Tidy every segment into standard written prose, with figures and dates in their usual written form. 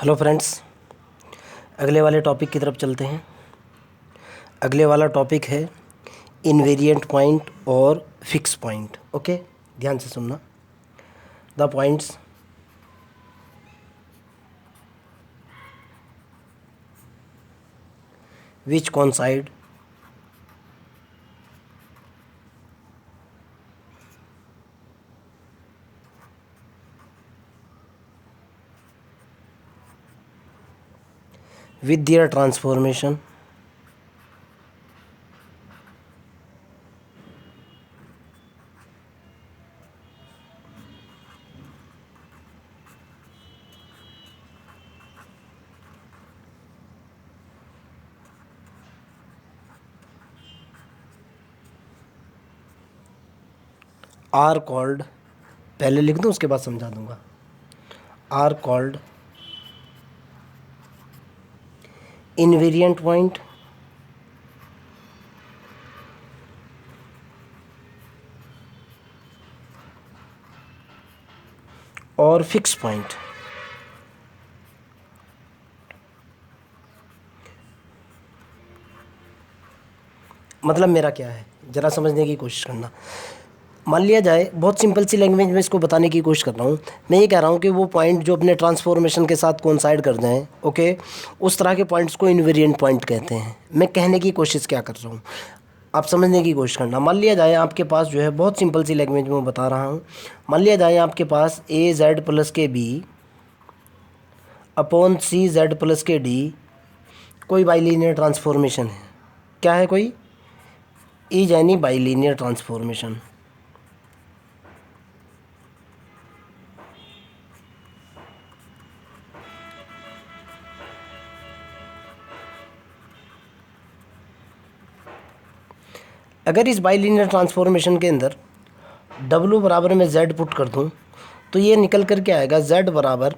Hello friends, अगले वाले topic की तरफ चलते हैं। अगले वाला टॉपिक है इनवेरिएंट पॉइंट और फिक्स पॉइंट। ओके, ध्यान से सुनना। The points which coincide with their transformation are called, पहले लिख दूँ उसके बाद समझा दूंगा, आर कॉल्ड इनवेरिएंट पॉइंट और फिक्स पॉइंट। मतलब मेरा क्या है, ज़रा समझने की कोशिश करना। मान लिया जाए, बहुत सिंपल सी लैंग्वेज में इसको बताने की कोशिश कर रहा हूँ। मैं ये कह रहा हूँ कि वो पॉइंट जो अपने ट्रांसफॉर्मेशन के साथ कोइंसाइड कर जाएं, ओके, उस तरह के पॉइंट्स को इनवेरिएंट पॉइंट कहते हैं। मैं कहने की कोशिश क्या कर रहा हूँ, आप समझने की कोशिश करना। मान लिया जाए आपके पास जो है, बहुत सिंपल सी लैंग्वेज में बता रहा हूँ। मान लिया जाए आपके पास ए z plus k B upon सी जेड प्लस के डी कोई बाइलीनियर ट्रांसफॉर्मेशन है। क्या है? कोई इज एनी बाइलीनियर ट्रांसफॉर्मेशन। अगर इस बाइलीनियर ट्रांसफॉर्मेशन के अंदर W बराबर में Z पुट कर दूं तो ये निकल कर के आएगा Z बराबर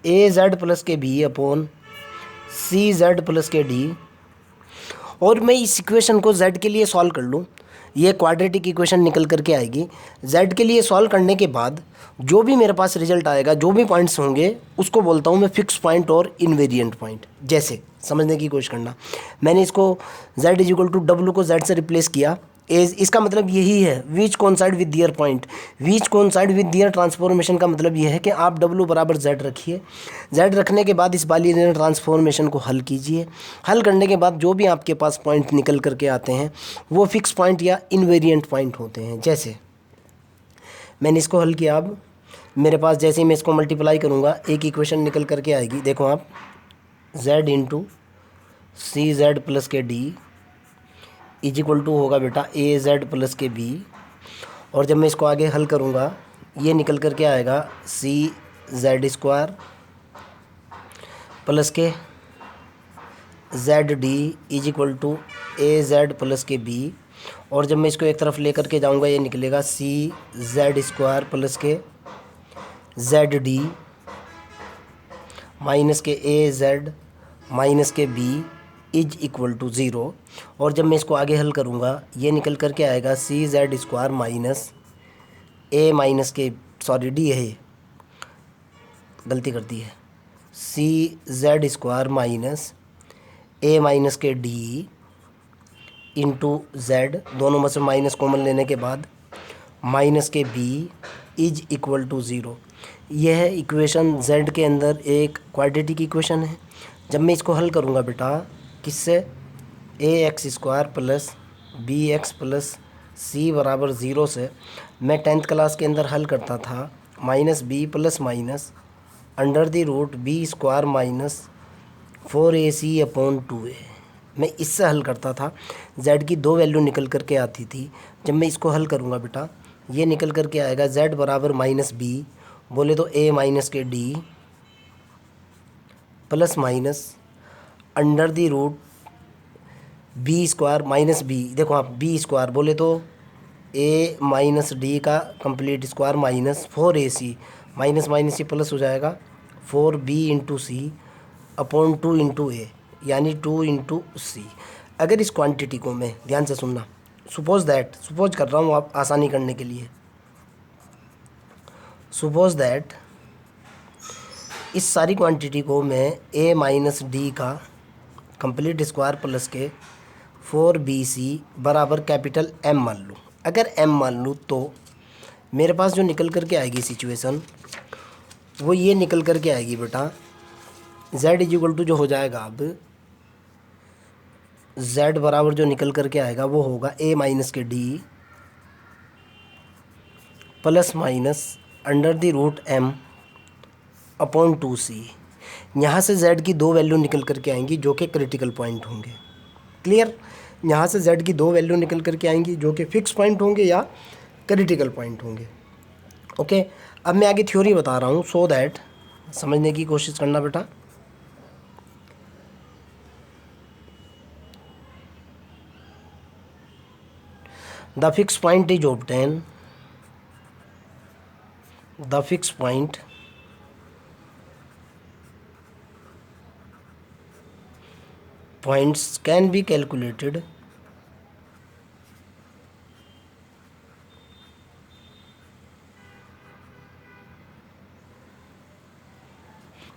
ए z plus k B upon सी जेड प्लस के डी। और मैं इस इक्वेशन को Z के लिए सॉल्व कर लूँ, ये क्वाड्रेटिक इक्वेशन निकल कर के आएगी। Z के लिए सॉल्व करने के बाद जो भी मेरे पास रिजल्ट आएगा, जो भी पॉइंट्स होंगे, उसको बोलता हूँ मैं फिक्स पॉइंट और इनवेरिएंट पॉइंट। जैसे समझने की कोशिश करना, मैंने इसको Z is equal to W को Z से रिप्लेस किया। एज इसका मतलब यही है, which coincide with their point, which coincide with their transformation का मतलब यह है कि आप W बराबर Z रखिए। Z रखने के बाद इस बाइलिनियर ट्रांसफॉर्मेशन को हल कीजिए। हल करने के बाद जो भी आपके पास पॉइंट निकल करके आते हैं वो फिक्स पॉइंट या इनवेरिएंट पॉइंट होते हैं। जैसे मैंने इसको हल किया, अब मेरे पास जैसे ही मैं इसको मल्टीप्लाई करूँगा एक इक्वेशन निकल करके आएगी। देखो आप, Z इंटू सी जेड प्लस के डी इज इक्वल टू होगा बेटा ए जेड प्लस के बी। और जब मैं इसको आगे हल करूँगा ये निकल कर के आएगा c z square plus k z d is equal to a z plus k b. और जब मैं इसको एक तरफ लेकर के जाऊँगा ये निकलेगा c z square plus k z d minus k a z minus k b is equal to zero. और जब मैं इसको आगे हल करूँगा ये निकल कर के आएगा सी जेड स्क्वायर माइनस ए माइनस के, सॉरी डी है, गलती कर दी है, सी जेड स्क्वायर माइनस ए minus k D into Z, दोनों में से माइनस कॉमन लेने के बाद minus k b is equal to zero. यह इक्वेशन जेड के अंदर एक क्वाड्रेटिक इक्वेशन है। जब मैं इसको हल करूँगा बेटा किससे, a x square plus b x plus c बराबर ज़ीरो से, मैं 10th क्लास के अंदर हल करता था minus b plus minus under the root b square minus 4ac upon 2a। मैं इससे हल करता था, z की दो वैल्यू निकल कर के आती थी। जब मैं इसको हल करूँगा बेटा ये निकल कर के आएगा z बराबर माइनस बी, बोले तो a minus k d plus minus under the root b square minus b, देखो आप बी स्क्वायर बोले तो ए माइनस डी का complete square minus 4ac, minus minus ये प्लस हो जाएगा 4b into c upon 2 into a, यानी 2 into सी। अगर इस क्वांटिटी को मैं, ध्यान से सुनना, सपोज कर रहा हूँ आप आसानी करने के लिए, सपोज दैट इस सारी क्वांटिटी को मैं a माइनस डी का कंप्लीट स्क्वायर प्लस के 4bc बराबर कैपिटल M मान लूँ। अगर M मान लूँ तो मेरे पास जो निकल कर के आएगी सिचुएशन वो ये निकल कर के आएगी बेटा, z इज इक्वल टू जो हो जाएगा अब z बराबर जो निकल कर के आएगा वो होगा a minus k d plus minus under the root m upon 2c। यहाँ से z की दो वैल्यू निकल कर के आएंगी जो कि क्रिटिकल पॉइंट होंगे। क्लियर? यहाँ से z की दो वैल्यू निकल कर के आएंगी जो कि फिक्स पॉइंट होंगे या क्रिटिकल पॉइंट होंगे। ओके, अब मैं आगे थ्योरी बता रहा हूँ, सो दैट समझने की कोशिश करना बेटा। The fix point is obtain, the fix point points can be calculated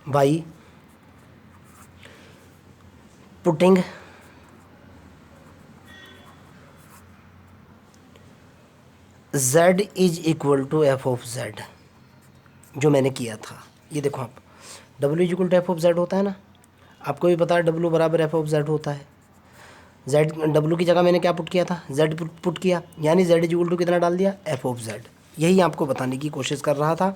by putting z is equal to f of z, जो मैंने किया था। ये देखो आप, w is equal to f of z होता है ना, आपको भी पता है w बराबर एफ ऑफ z होता है। z w की जगह मैंने क्या पुट किया था, z पुट किया, यानी z इज इक्वल टू कितना डाल दिया, एफ ऑफ z। यही आपको बताने की कोशिश कर रहा था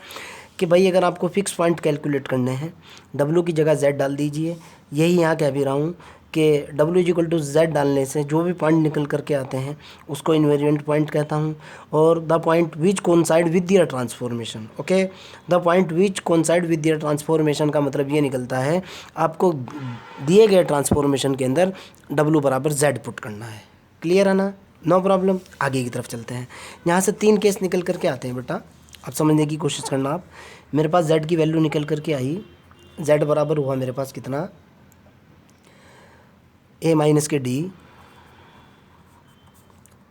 कि भाई अगर आपको फिक्स पॉइंट कैलकुलेट करने हैं w की जगह z डाल दीजिए। यही यहाँ कह भी रहा हूँ कि w is equal to z डालने से जो भी पॉइंट निकल करके आते हैं उसको इन्वेरिएंट पॉइंट कहता हूँ। और the point which coincide with their transformation, okay, the point which coincide with their transformation का मतलब ये निकलता है आपको दिए गए ट्रांसफॉर्मेशन के अंदर w बराबर z पुट करना है। क्लियर है ना? No problem. आगे की तरफ चलते हैं। यहाँ से 3 केस निकल करके आते हैं बेटा, अब समझने की कोशिश करना आप। मेरे पास z की वैल्यू निकल करके आई, z बराबर हुआ मेरे पास कितना, a minus k d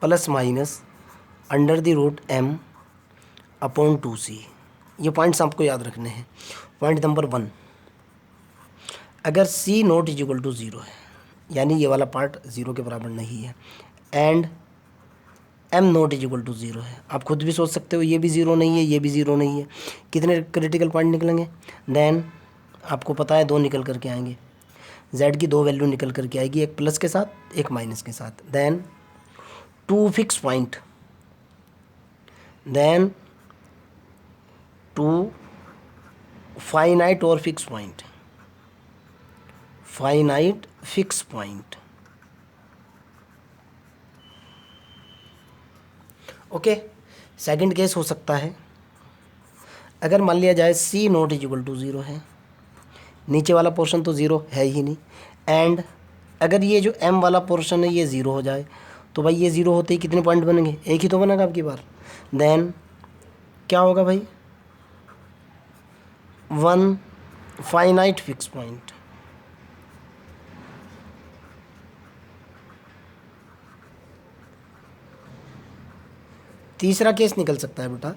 plus minus under the root m upon 2c। ये पॉइंट्स आपको याद रखने हैं। पॉइंट नंबर 1, अगर c not is equal to 0 है, यानी ये वाला पार्ट 0 के बराबर नहीं है, and m not is equal to 0 है, आप खुद भी सोच सकते हो ये भी 0 नहीं है, ये भी 0 नहीं है, कितने क्रिटिकल पॉइंट निकलेंगे? देन आपको पता है 2 निकल करके आएंगे, z की 2 वैल्यू निकल करके आएगी, एक प्लस के साथ एक माइनस के साथ। Then 2 fix point, then 2 finite और fix point, finite fix point. Okay, second case हो सकता है अगर मान लिया जाए c not is equal to 0 है, नीचे वाला पोर्शन तो 0 है ही नहीं, एंड अगर ये जो m वाला पोर्शन है ये 0 हो जाए, तो भाई ये 0 होते ही कितने पॉइंट बनेंगे? एक ही तो बनेगा आपकी बार। देन क्या होगा भाई, 1 फाइनाइट फिक्स पॉइंट। तीसरा केस निकल सकता है बेटा,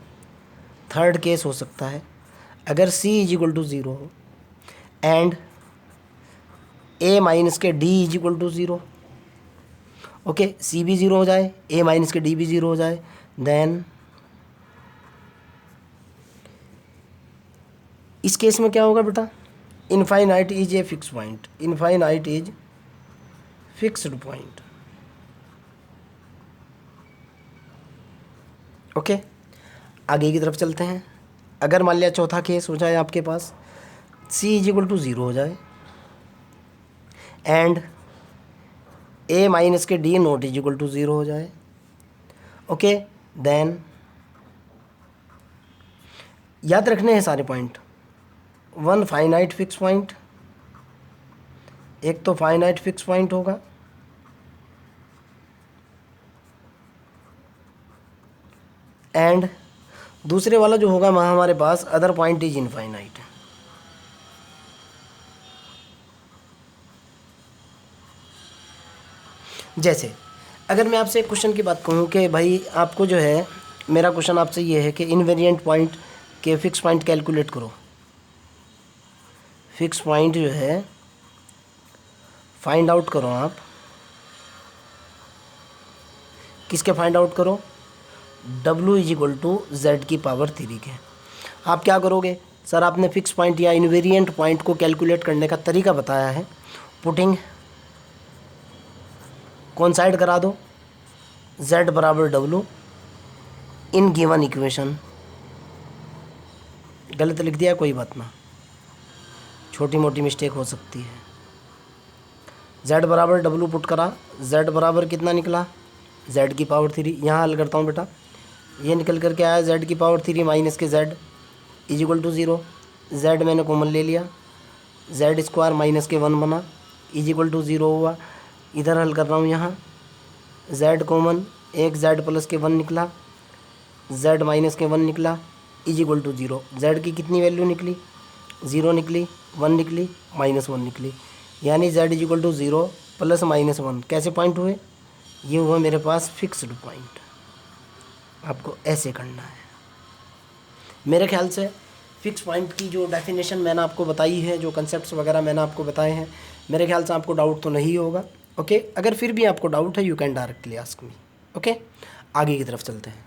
थर्ड केस हो सकता है अगर c इज इक्वल टू 0 हो and a minus k d is equal to 0। Okay, c भी 0 हो जाए, a माइनस के d भी 0 हो जाए, देन इस केस में क्या होगा बेटा, infinite is a fix point, infinite is fixed point. Okay, आगे की तरफ चलते हैं। अगर मान लिया चौथा केस हो जाए आपके पास, c इज इक्वल टू 0 हो जाए and a minus k d not is equal to 0 हो जाए। ओके, देन याद रखने हैं सारे पॉइंट। 1 फाइनाइट फिक्स पॉइंट, एक तो फाइनाइट फिक्स पॉइंट होगा, एंड दूसरे वाला जो होगा वहाँ हमारे पास अदर पॉइंट इज इनफाइनाइट। जैसे अगर मैं आपसे एक क्वेश्चन की बात कहूँ कि भाई आपको जो है, मेरा क्वेश्चन आपसे ये है कि इनवेरिएंट पॉइंट के फिक्स पॉइंट कैलकुलेट करो, फिक्स पॉइंट जो है फाइंड आउट करो आप। किसके फाइंड आउट करो? W इजिक्वल टू जेड की पावर 3 के। आप क्या करोगे सर, आपने फिक्स पॉइंट या इनवेरिएंट पॉइंट को कैलकुलेट करने का तरीका बताया है। पुटिंग कौन साइड करा दो, z बराबर W इन गिवन इक्वेशन। गलत लिख दिया, कोई बात ना, छोटी मोटी मिस्टेक हो सकती है। z बराबर W पुट करा, z बराबर कितना निकला, z की पावर 3। यहाँ हल करता हूँ बेटा, ये निकल कर के आया z की पावर 3 माइनस के z इजिक्वल टू 0। z मैंने कॉमन ले लिया, z स्क्वायर माइनस के 1 बना इजिक्वल टू 0 हुआ। इधर हल कर रहा हूँ, यहाँ z कॉमन, एक z प्लस के 1 निकला, z माइनस के 1 निकला इजिक्वल टू 0। z की कितनी वैल्यू निकली, 0 निकली, 1 निकली, -1 निकली, यानी z इजिक्वल टू 0 प्लस -1 कैसे पॉइंट हुए, ये हुआ मेरे पास फिक्स्ड पॉइंट। आपको ऐसे करना है। मेरे ख्याल से फिक्स पॉइंट की जो डेफिनेशन मैंने आपको बताई है, जो कंसेप्ट्स वगैरह मैंने आपको बताए हैं, मेरे ख्याल से आपको डाउट तो नहीं होगा। ओके, अगर फिर भी आपको डाउट है you can directly ask me. Okay, आगे की तरफ चलते हैं।